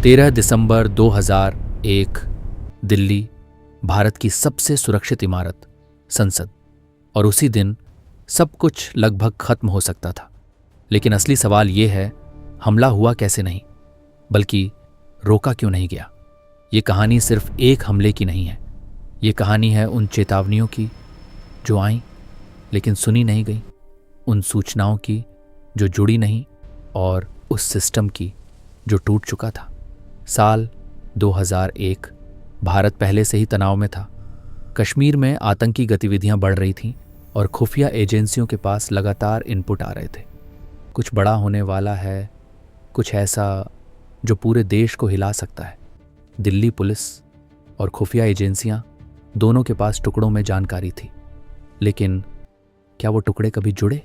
13 दिसंबर 2001, दिल्ली, भारत की सबसे सुरक्षित इमारत, संसद। और उसी दिन सब कुछ लगभग खत्म हो सकता था। लेकिन असली सवाल ये है, हमला हुआ कैसे नहीं, बल्कि रोका क्यों नहीं गया। ये कहानी सिर्फ एक हमले की नहीं है। ये कहानी है उन चेतावनियों की जो आईं लेकिन सुनी नहीं गई, उन सूचनाओं की जो जुड़ी नहीं, और उस सिस्टम की जो टूट चुका था। साल 2001। भारत पहले से ही तनाव में था। कश्मीर में आतंकी गतिविधियां बढ़ रही थीं और खुफिया एजेंसियों के पास लगातार इनपुट आ रहे थे। कुछ बड़ा होने वाला है, कुछ ऐसा जो पूरे देश को हिला सकता है। दिल्ली पुलिस और खुफिया एजेंसियां दोनों के पास टुकड़ों में जानकारी थी, लेकिन क्या वो टुकड़े कभी जुड़े?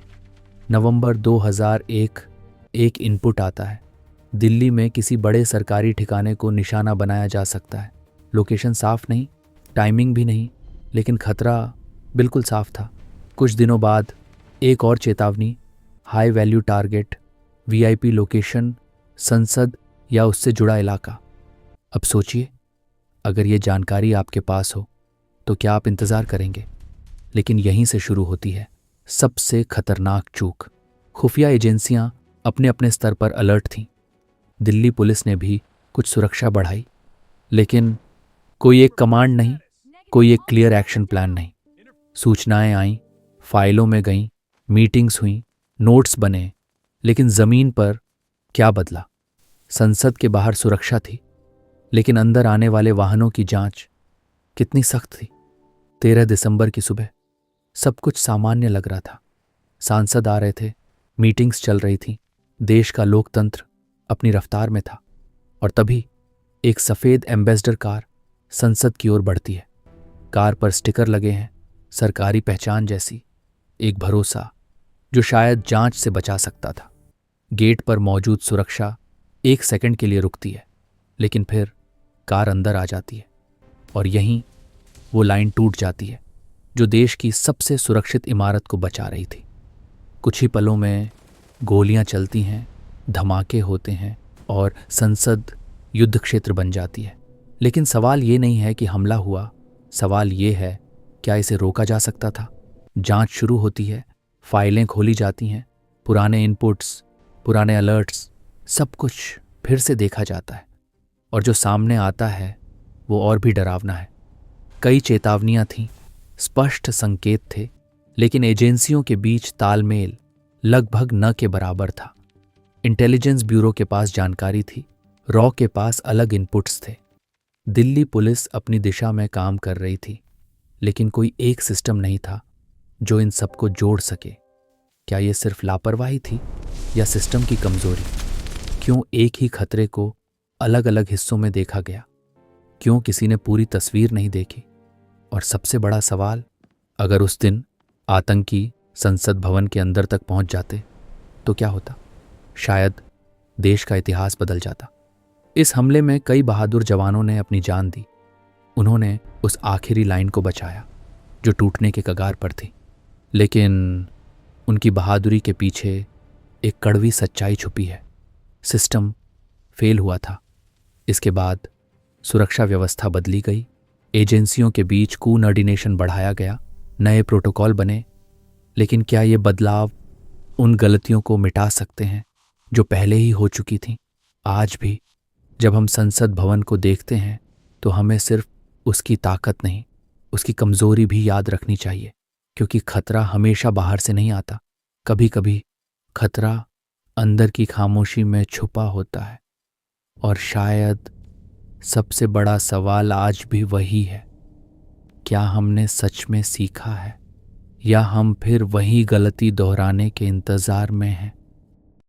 नवंबर 2001 एक इनपुट आता है। दिल्ली में किसी बड़े सरकारी ठिकाने को निशाना बनाया जा सकता है। लोकेशन साफ नहीं, टाइमिंग भी नहीं, लेकिन खतरा बिल्कुल साफ था। कुछ दिनों बाद एक और चेतावनी, high value target, VIP location, संसद या उससे जुड़ा इलाका। अब सोचिए, अगर ये जानकारी आपके पास हो तो क्या आप इंतज़ार करेंगे? लेकिन यहीं से शुरू होती है सबसे खतरनाक चूक। खुफिया एजेंसियां अपने अपने स्तर पर अलर्ट थीं। दिल्ली पुलिस ने भी कुछ सुरक्षा बढ़ाई, लेकिन कोई एक कमांड नहीं, कोई एक क्लियर एक्शन प्लान नहीं। सूचनाएं आईं, फाइलों में गईं, मीटिंग्स हुईं, नोट्स बने, लेकिन ज़मीन पर क्या बदला? संसद के बाहर सुरक्षा थी, लेकिन अंदर आने वाले वाहनों की जांच कितनी सख्त थी। 13 दिसंबर की सुबह सब कुछ सामान्य लग रहा था। सांसद आ रहे थे, मीटिंग्स चल रही थीं, देश का लोकतंत्र अपनी रफ्तार में था। और तभी एक सफ़ेद एम्बेसडर कार संसद की ओर बढ़ती है। कार पर स्टिकर लगे हैं, सरकारी पहचान जैसी, एक भरोसा जो शायद जांच से बचा सकता था। गेट पर मौजूद सुरक्षा एक सेकंड के लिए रुकती है, लेकिन फिर कार अंदर आ जाती है। और यहीं वो लाइन टूट जाती है जो देश की सबसे सुरक्षित इमारत को बचा रही थी। कुछ ही पलों में गोलियां चलती हैं, धमाके होते हैं और संसद युद्ध क्षेत्र बन जाती है। लेकिन सवाल ये नहीं है कि हमला हुआ, सवाल ये है, क्या इसे रोका जा सकता था? जांच शुरू होती है, फाइलें खोली जाती हैं, पुराने इनपुट्स, पुराने अलर्ट्स, सब कुछ फिर से देखा जाता है। और जो सामने आता है वो और भी डरावना है। कई चेतावनियां थीं, स्पष्ट संकेत थे, लेकिन एजेंसियों के बीच तालमेल लगभग न के बराबर था। इंटेलिजेंस ब्यूरो के पास जानकारी थी, रॉ के पास अलग इनपुट्स थे। दिल्ली पुलिस अपनी दिशा में काम कर रही थी, लेकिन कोई एक सिस्टम नहीं था जो इन सबको जोड़ सके। क्या ये सिर्फ लापरवाही थी या सिस्टम की कमजोरी? क्यों एक ही खतरे को अलग अलग हिस्सों में देखा गया? क्यों किसी ने पूरी तस्वीर नहीं देखी? और सबसे बड़ा सवाल, अगर उस दिन आतंकी संसद भवन के अंदर तक पहुंच जाते तो क्या होता? शायद देश का इतिहास बदल जाता। इस हमले में कई बहादुर जवानों ने अपनी जान दी। उन्होंने उस आखिरी लाइन को बचाया जो टूटने के कगार पर थी। लेकिन उनकी बहादुरी के पीछे एक कड़वी सच्चाई छुपी है। सिस्टम फेल हुआ था। इसके बाद सुरक्षा व्यवस्था बदली गई, एजेंसियों के बीच कोऑर्डिनेशन बढ़ाया गया, नए प्रोटोकॉल बने। लेकिन क्या ये बदलाव उन गलतियों को मिटा सकते हैं जो पहले ही हो चुकी थीं? आज भी जब हम संसद भवन को देखते हैं तो हमें सिर्फ उसकी ताकत नहीं, उसकी कमजोरी भी याद रखनी चाहिए, क्योंकि खतरा हमेशा बाहर से नहीं आता। कभी कभी खतरा अंदर की खामोशी में छुपा होता है। और शायद सबसे बड़ा सवाल आज भी वही है, क्या हमने सच में सीखा है या हम फिर वही गलती दोहराने के इंतजार में हैं?